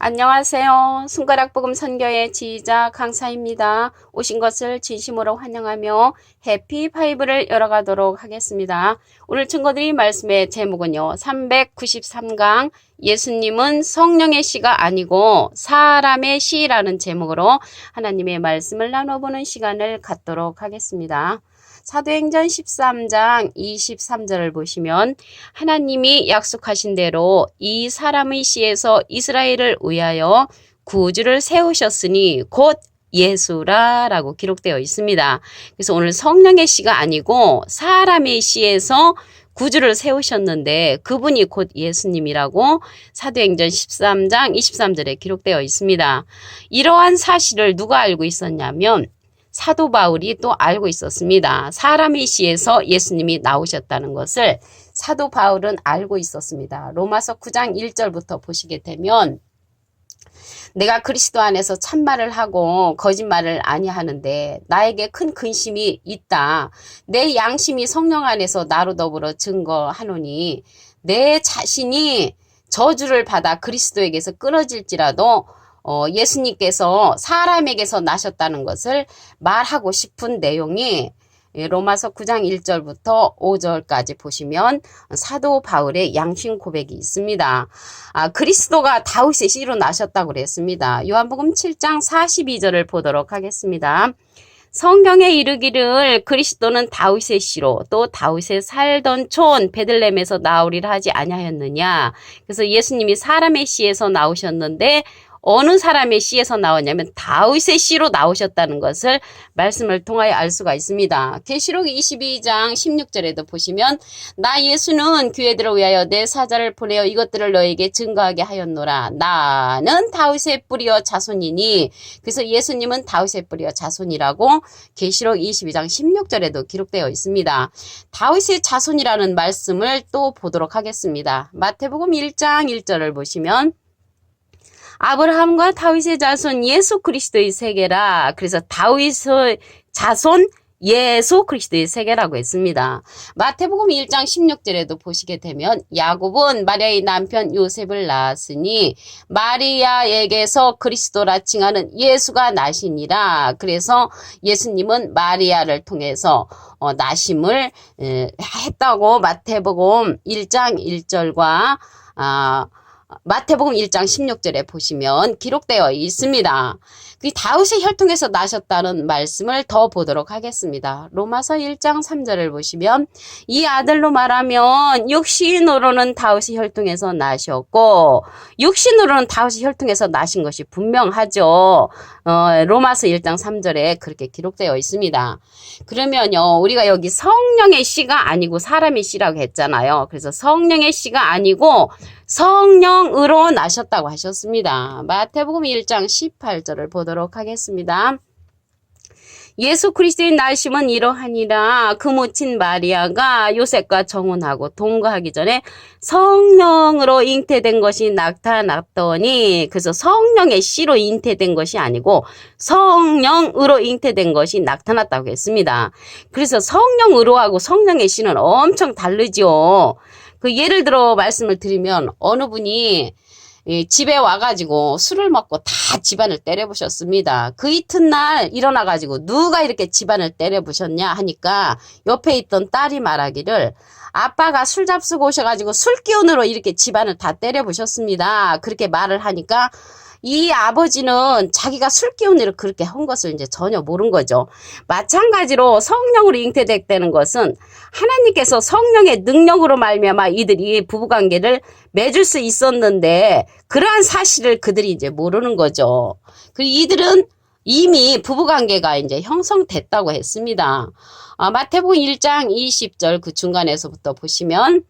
안녕하세요. 손가락복음 선교의 지휘자 강사입니다. 오신 것을 진심으로 환영하며 해피파이브를 열어가도록 하겠습니다. 오늘 증거드릴 말씀의 제목은요. 393강 예수님은 성령의 씨가 아니고 사람의 씨라는 제목으로 하나님의 말씀을 나눠보는 시간을 갖도록 하겠습니다. 사도행전 13장 23절을 보시면 하나님이 약속하신 대로 이 사람의 씨에서 이스라엘을 위하여 구주를 세우셨으니 곧 예수라 라고 기록되어 있습니다. 그래서 오늘 성령의 씨가 아니고 사람의 씨에서 구주를 세우셨는데 그분이 곧 예수님이라고 사도행전 13장 23절에 기록되어 있습니다. 이러한 사실을 누가 알고 있었냐면 사도 바울이 또 알고 있었습니다. 사람의 씨에서 예수님이 나오셨다는 것을 사도 바울은 알고 있었습니다. 로마서 9장 1절부터 보시게 되면 내가 그리스도 안에서 참말을 하고 거짓말을 아니하는데 나에게 큰 근심이 있다. 내 양심이 성령 안에서 나로 더불어 증거하노니 내 자신이 저주를 받아 그리스도에게서 끊어질지라도 예수님께서 사람에게서 나셨다는 것을 말하고 싶은 내용이 로마서 9장 1절부터 5절까지 보시면 사도 바울의 양심 고백이 있습니다. 그리스도가 다윗의 씨로 나셨다고 그랬습니다. 요한복음 7장 42절을 보도록 하겠습니다. 성경에 이르기를 그리스도는 다윗의 씨로 또 다윗의 살던 촌 베들레헴에서 나오리라 하지 아니하였느냐. 그래서 예수님이 사람의 씨에서 나오셨는데 어느 사람의 씨에서 나왔냐면 다윗의 씨로 나오셨다는 것을 말씀을 통하여 알 수가 있습니다. 계시록 22장 16절에도 보시면 나 예수는 교회들을 위하여 내 사자를 보내어 이것들을 너에게 증거하게 하였노라. 나는 다윗의 뿌리와 자손이니. 그래서 예수님은 다윗의 뿌리와 자손이라고 계시록 22장 16절에도 기록되어 있습니다. 다윗의 자손이라는 말씀을 또 보도록 하겠습니다. 마태복음 1장 1절을 보시면 아브라함과 다윗의 자손 예수 그리스도의 세계라. 그래서 다윗의 자손 예수 그리스도의 세계라고 했습니다. 마태복음 1장 16절에도 보시게 되면 야곱은 마리아의 남편 요셉을 낳았으니 마리아에게서 그리스도라 칭하는 예수가 나시니라. 그래서 예수님은 마리아를 통해서 나심을 했다고 마태복음 1장 1절과 마태복음 1장 16절에 보시면 기록되어 있습니다. 그 다윗의 혈통에서 나셨다는 말씀을 더 보도록 하겠습니다. 로마서 1장 3절을 보시면 이 아들로 말하면 육신으로는 다윗의 혈통에서 나셨고 육신으로는 다윗의 혈통에서 나신 것이 분명하죠. 로마서 1장 3절에 그렇게 기록되어 있습니다. 그러면요, 우리가 여기 성령의 씨가 아니고 사람의 씨라고 했잖아요. 그래서 성령의 씨가 아니고 성령으로 나셨다고 하셨습니다. 마태복음 1장 18절을 보도록 하겠습니다. 예수 그리스도의 나심은 이러하니라. 그 모친 마리아가 요셉과 정혼하고 동거하기 전에 성령으로 잉태된 것이 나타났더니, 그래서 성령의 씨로 잉태된 것이 아니고 성령으로 잉태된 것이 나타났다고 했습니다. 그래서 성령으로하고 성령의 씨는 엄청 다르죠. 그 예를 들어 말씀을 드리면 어느 분이 집에 와가지고 술을 먹고 다 집안을 때려부셨습니다. 그 이튿날 일어나가지고 누가 이렇게 집안을 때려부셨냐 하니까 옆에 있던 딸이 말하기를 아빠가 술 잡수고 오셔가지고 술 기운으로 이렇게 집안을 다 때려부셨습니다. 그렇게 말을 하니까 이 아버지는 자기가 술 기운으로 그렇게 한 것을 이제 전혀 모른 거죠. 마찬가지로 성령으로 잉태됐다는 것은 하나님께서 성령의 능력으로 말미암아 이들이 부부관계를 맺을 수 있었는데 그러한 사실을 그들이 이제 모르는 거죠. 그리고 이들은 이미 부부관계가 이제 형성됐다고 했습니다. 마태복음 1장 20절 그 중간에서부터 보시면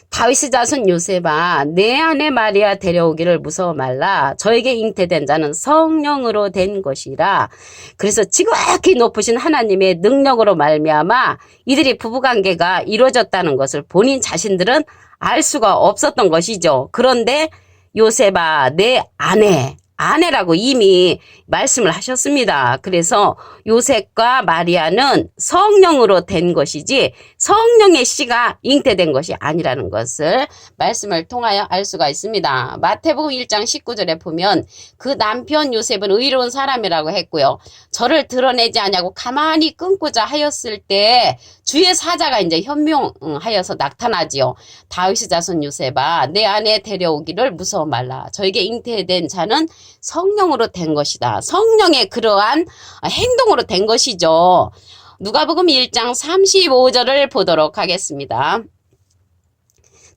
다윗의 자손 요셉아 내 아내 마리아 데려오기를 무서워 말라. 저에게 잉태된 자는 성령으로 된 것이라. 그래서 지극히 높으신 하나님의 능력으로 말미암아 이들이 부부관계가 이루어졌다는 것을 본인 자신들은 알 수가 없었던 것이죠. 그런데 요셉아 내 아내 아내라고 이미 말씀을 하셨습니다. 그래서 요셉과 마리아는 성령으로 된 것이지 성령의 씨가 잉태된 것이 아니라는 것을 말씀을 통하여 알 수가 있습니다. 마태복음 1장 19절에 보면 그 남편 요셉은 의로운 사람이라고 했고요. 저를 드러내지 않냐고 가만히 끊고자 하였을 때 주의 사자가 이제 현명하여서 나타나지요. 다윗의 자손 요셉아, 내 아내 데려오기를 무서워 말라. 저에게 잉태된 자는 성령으로 된 것이다. 성령의 그러한 행동으로 된 것이죠. 누가복음 1장 35절을 보도록 하겠습니다.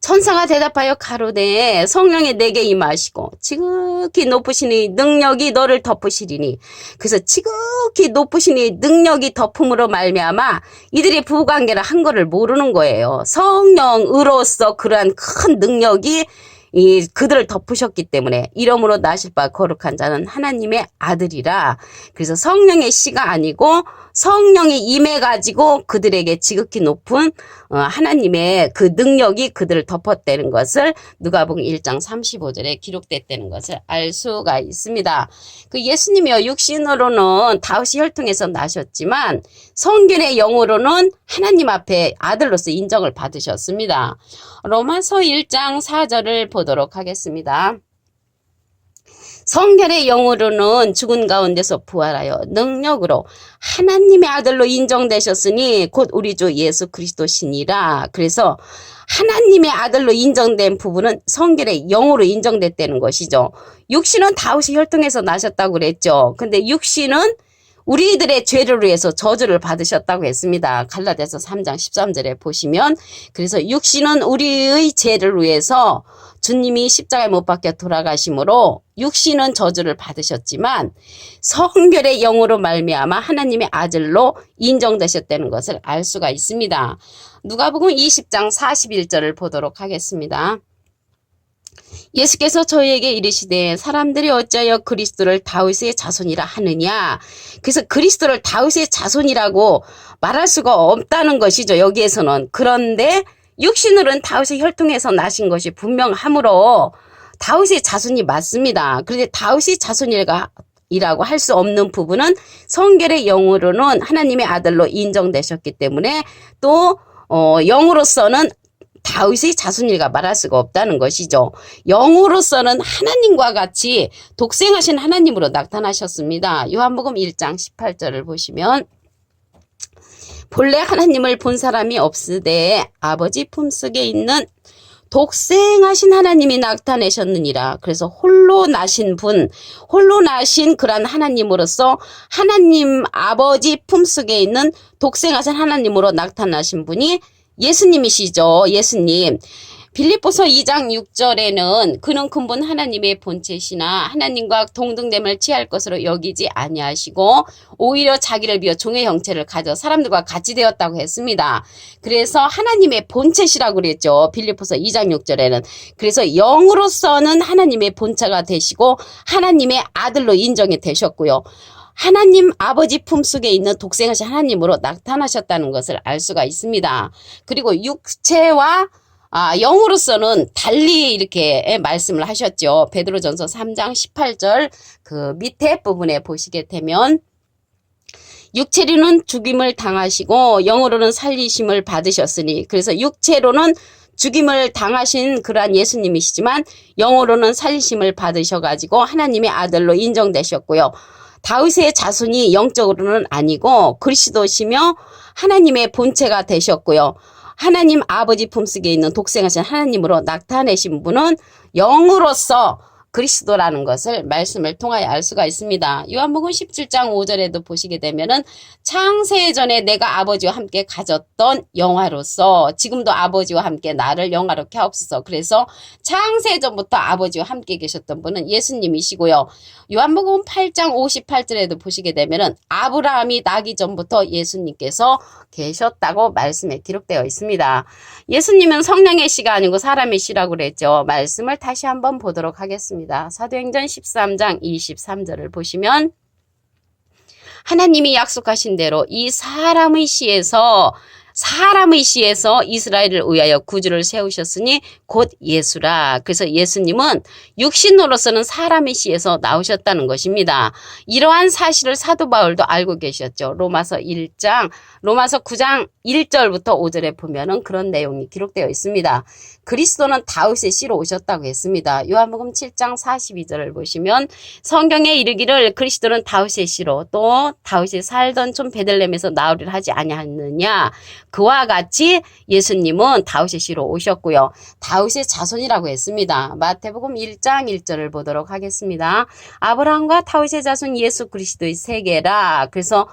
천사가 대답하여 가로되 성령이 내게 임하시고 지극히 높으시니 능력이 너를 덮으시리니. 그래서 지극히 높으시니 능력이 덮음으로 말미암아 이들이 부부관계를 한 거를 모르는 거예요. 성령으로서 그러한 큰 능력이 그들을 덮으셨기 때문에 이러므로 나실 바 거룩한 자는 하나님의 아들이라. 그래서 성령의 씨가 아니고 성령이 임해가지고 그들에게 지극히 높은 하나님의 그 능력이 그들을 덮었다는 것을 누가복음 1장 35절에 기록됐다는 것을 알 수가 있습니다. 그 예수님이요, 육신으로는 다윗의 혈통에서 나셨지만 성결의 영으로는 하나님 앞에 아들로서 인정을 받으셨습니다. 로마서 1장 4절을 보도록 하겠습니다. 성결의 영으로는 죽은 가운데서 부활하여 능력으로 하나님의 아들로 인정되셨으니 곧 우리 주 예수 그리스도시니라. 그래서 하나님의 아들로 인정된 부분은 성결의 영으로 인정됐다는 것이죠. 육신은 다윗의 혈통에서 나셨다고 그랬죠. 근데 육신은 우리들의 죄를 위해서 저주를 받으셨다고 했습니다. 갈라디아서 3장 13절에 보시면, 그래서 육신은 우리의 죄를 위해서 주님이 십자가에 못 박혀 돌아가심으로 육신은 저주를 받으셨지만 성결의 영으로 말미암아 하나님의 아들로 인정되셨다는 것을 알 수가 있습니다. 누가복음 20장 41절을 보도록 하겠습니다. 예수께서 저희에게 이르시되 사람들이 어찌하여 그리스도를 다윗의 자손이라 하느냐. 그래서 그리스도를 다윗의 자손이라고 말할 수가 없다는 것이죠. 여기에서는. 그런데 육신으로는 다윗의 혈통에서 나신 것이 분명하므로 다윗의 자손이 맞습니다. 그런데 다윗의 자손이라고 할 수 없는 부분은 성결의 영으로는 하나님의 아들로 인정되셨기 때문에 또 영으로서는 다윗의 자손이라 말할 수가 없다는 것이죠. 영으로서는 하나님과 같이 독생하신 하나님으로 나타나셨습니다. 요한복음 1장 18절을 보시면 본래 하나님을 본 사람이 없으되 아버지 품속에 있는 독생하신 하나님이 나타내셨느니라. 그래서 홀로 나신 분, 홀로 나신 그런 하나님으로서 하나님 아버지 품속에 있는 독생하신 하나님으로 나타나신 분이 예수님이시죠. 예수님. 빌립보서 2장 6절에는 그는 근본 하나님의 본체시나 하나님과 동등됨을 취할 것으로 여기지 아니하시고 오히려 자기를 비워 종의 형체를 가져 사람들과 같이 되었다고 했습니다. 그래서 하나님의 본체시라고 그랬죠. 빌립보서 2장 6절에는. 그래서 영으로서는 하나님의 본체가 되시고 하나님의 아들로 인정이 되셨고요. 하나님 아버지 품속에 있는 독생하신 하나님으로 나타나셨다는 것을 알 수가 있습니다. 그리고 육체와 영으로서는 달리 이렇게 말씀을 하셨죠. 베드로전서 3장 18절 그 밑에 부분에 보시게 되면 육체로는 죽임을 당하시고 영으로는 살리심을 받으셨으니, 그래서 육체로는 죽임을 당하신 그러한 예수님이시지만 영으로는 살리심을 받으셔가지고 하나님의 아들로 인정되셨고요. 다윗의 자손이 영적으로는 아니고 그리스도시며 하나님의 본체가 되셨고요. 하나님 아버지 품속에 있는 독생하신 하나님으로 나타내신 분은 영으로서 그리스도라는 것을 말씀을 통하여 알 수가 있습니다. 요한복음 17장 5절에도 보시게 되면은 창세 전에 내가 아버지와 함께 가졌던 영화로서 지금도 아버지와 함께 나를 영화롭게 하옵소서. 그래서 창세 전부터 아버지와 함께 계셨던 분은 예수님이시고요. 요한복음 8장 58절에도 보시게 되면은 아브라함이 나기 전부터 예수님께서 계셨다고 말씀에 기록되어 있습니다. 예수님은 성령의 씨가 아니고 사람의 씨라고 그랬죠. 말씀을 다시 한번 보도록 하겠습니다. 사도행전 13장 23절을 보시면 하나님이 약속하신 대로 이 사람의 씨에서 사람의 씨에서 이스라엘을 위하여 구주를 세우셨으니 곧 예수라. 그래서 예수님은 육신으로서는 사람의 씨에서 나오셨다는 것입니다. 이러한 사실을 사도 바울도 알고 계셨죠. 로마서 9장 1절부터 5절에 보면은 그런 내용이 기록되어 있습니다. 그리스도는 다윗의 씨로 오셨다고 했습니다. 요한복음 7장 42절을 보시면 성경에 이르기를 그리스도는 다윗의 씨로 또 다윗이 살던 촌 베들레헴에서 나오리라 하지 아니하느냐. 그와 같이 예수님은 다윗의 씨로 오셨고요. 다윗의 자손이라고 했습니다. 마태복음 1장 1절을 보도록 하겠습니다. 아브라함과 다윗의 자손 예수 그리스도의 세계라. 그래서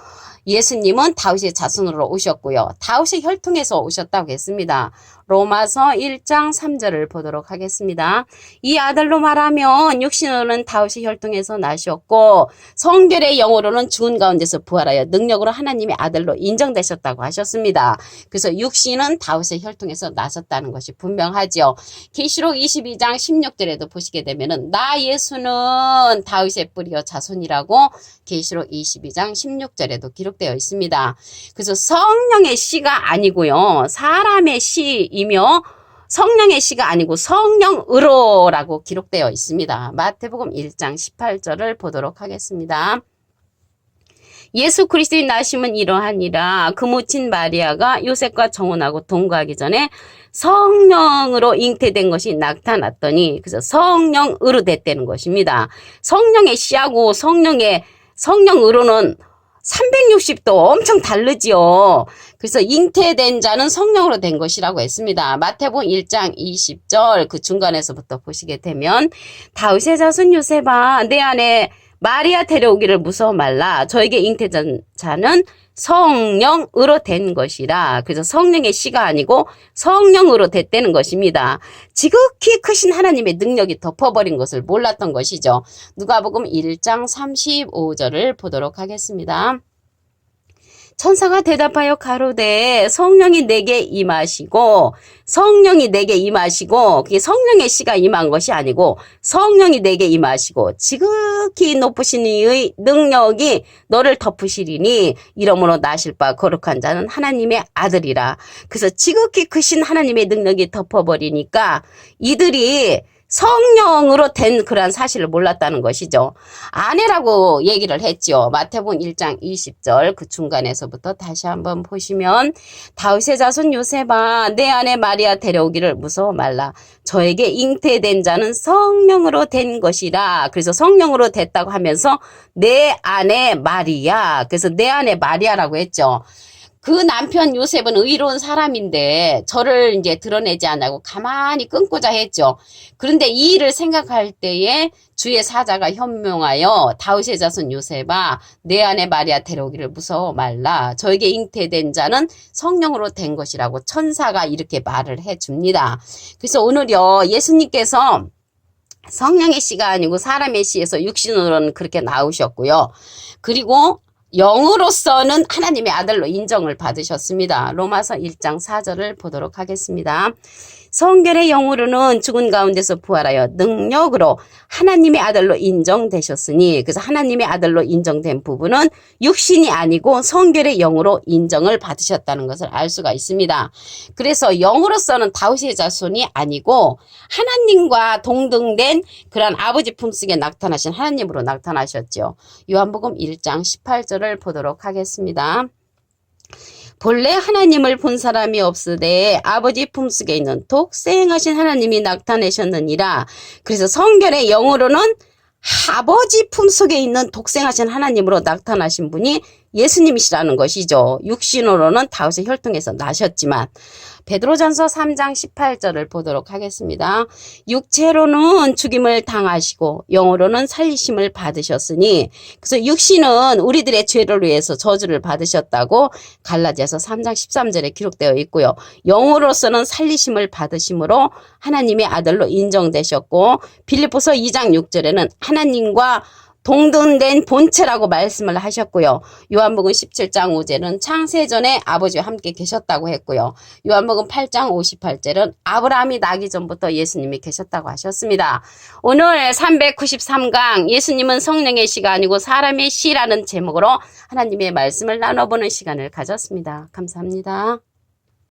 예수님은 다윗의 자손으로 오셨고요. 다윗의 혈통에서 오셨다고 했습니다. 로마서 1장 3절을 보도록 하겠습니다. 이 아들로 말하면 육신으로는 다윗의 혈통에서 나셨고 성결의 영으로는 죽은 가운데서 부활하여 능력으로 하나님의 아들로 인정되셨다고 하셨습니다. 그래서 육신은 다윗의 혈통에서 나셨다는 것이 분명하죠. 계시록 22장 16절에도 보시게 되면은 나 예수는 다윗의 뿌리요 자손이라고 계시록 22장 16절에도 기록되어 있습니다. 그래서 성령의 씨가 아니고요. 사람의 씨이며 성령의 씨가 아니고 성령으로라고 기록되어 있습니다. 마태복음 1장 18절을 보도록 하겠습니다. 예수 그리스도의 나심은 이러하니라. 그 모친 마리아가 요셉과 정혼하고 동거하기 전에 성령으로 잉태된 것이 나타났더니 그래서 성령으로 됐다는 것입니다. 성령의 씨하고 성령으로는 360도 엄청 다르지요. 그래서 잉태된 자는 성령으로 된 것이라고 했습니다. 마태복음 1장 20절 그 중간에서부터 보시게 되면 다윗의 자손 요셉아 내 안에 마리아 데려오기를 무서워 말라. 저에게 잉태된 자는 성령으로 된 것이라. 그래서 성령의 씨가 아니고 성령으로 됐다는 것입니다. 지극히 크신 하나님의 능력이 덮어버린 것을 몰랐던 것이죠. 누가복음 1장 35절을 보도록 하겠습니다. 천사가 대답하여 가로되 성령이 내게 임하시고 그게 성령의 씨가 임한 것이 아니고 성령이 내게 임하시고 지극히 높으신 이의 능력이 너를 덮으시리니 이러므로 나실 바 거룩한 자는 하나님의 아들이라. 그래서 지극히 크신 하나님의 능력이 덮어버리니까 이들이 성령으로 된 그러한 사실을 몰랐다는 것이죠. 아내라고 얘기를 했죠. 마태복음 1장 20절 그 중간에서부터 다시 한번 보시면 다윗의 자손 요셉아 내 안에 마리아 데려오기를 무서워 말라. 저에게 잉태된 자는 성령으로 된 것이라. 그래서 성령으로 됐다고 하면서 내 안에 마리아. 그래서 내 안에 마리아라고 했죠. 그 남편 요셉은 의로운 사람인데 저를 이제 드러내지 않고 가만히 끊고자 했죠. 그런데 이 일을 생각할 때에 주의 사자가 현명하여 다윗의 자손 요셉아 내 안에 마리아 데려오기를 무서워 말라. 저에게 잉태된 자는 성령으로 된 것이라고 천사가 이렇게 말을 해줍니다. 그래서 오늘요 예수님께서 성령의 씨가 아니고 사람의 씨에서 육신으로는 그렇게 나오셨고요. 그리고 영으로서는 하나님의 아들로 인정을 받으셨습니다. 로마서 1장 4절을 보도록 하겠습니다. 성결의 영으로는 죽은 가운데서 부활하여 능력으로 하나님의 아들로 인정되셨으니 그래서 하나님의 아들로 인정된 부분은 육신이 아니고 성결의 영으로 인정을 받으셨다는 것을 알 수가 있습니다. 그래서 영으로서는 다윗의 자손이 아니고 하나님과 동등된 그런 아버지 품속에 나타나신 하나님으로 나타나셨죠. 요한복음 1장 18절을 보도록 하겠습니다. 본래 하나님을 본 사람이 없으되 아버지 품속에 있는 독생하신 하나님이 나타내셨느니라. 그래서 성결의 영으로는 아버지 품속에 있는 독생하신 하나님으로 나타나신 분이 예수님이시라는 것이죠. 육신으로는 다윗의 혈통에서 나셨지만 베드로전서 3장 18절을 보도록 하겠습니다. 육체로는 죽임을 당하시고 영으로는 살리심을 받으셨으니 그래서 육신은 우리들의 죄를 위해서 저주를 받으셨다고 갈라디아서 3장 13절에 기록되어 있고요. 영으로서는 살리심을 받으심으로 하나님의 아들로 인정되셨고 빌립보서 2장 6절에는 하나님과 동등된 본체라고 말씀을 하셨고요. 요한복음 17장 5절은 창세전에 아버지와 함께 계셨다고 했고요. 요한복음 8장 58절은 아브라함이 나기 전부터 예수님이 계셨다고 하셨습니다. 오늘 393강 예수님은 성령의 씨가 아니고 사람의 씨라는 제목으로 하나님의 말씀을 나눠보는 시간을 가졌습니다. 감사합니다.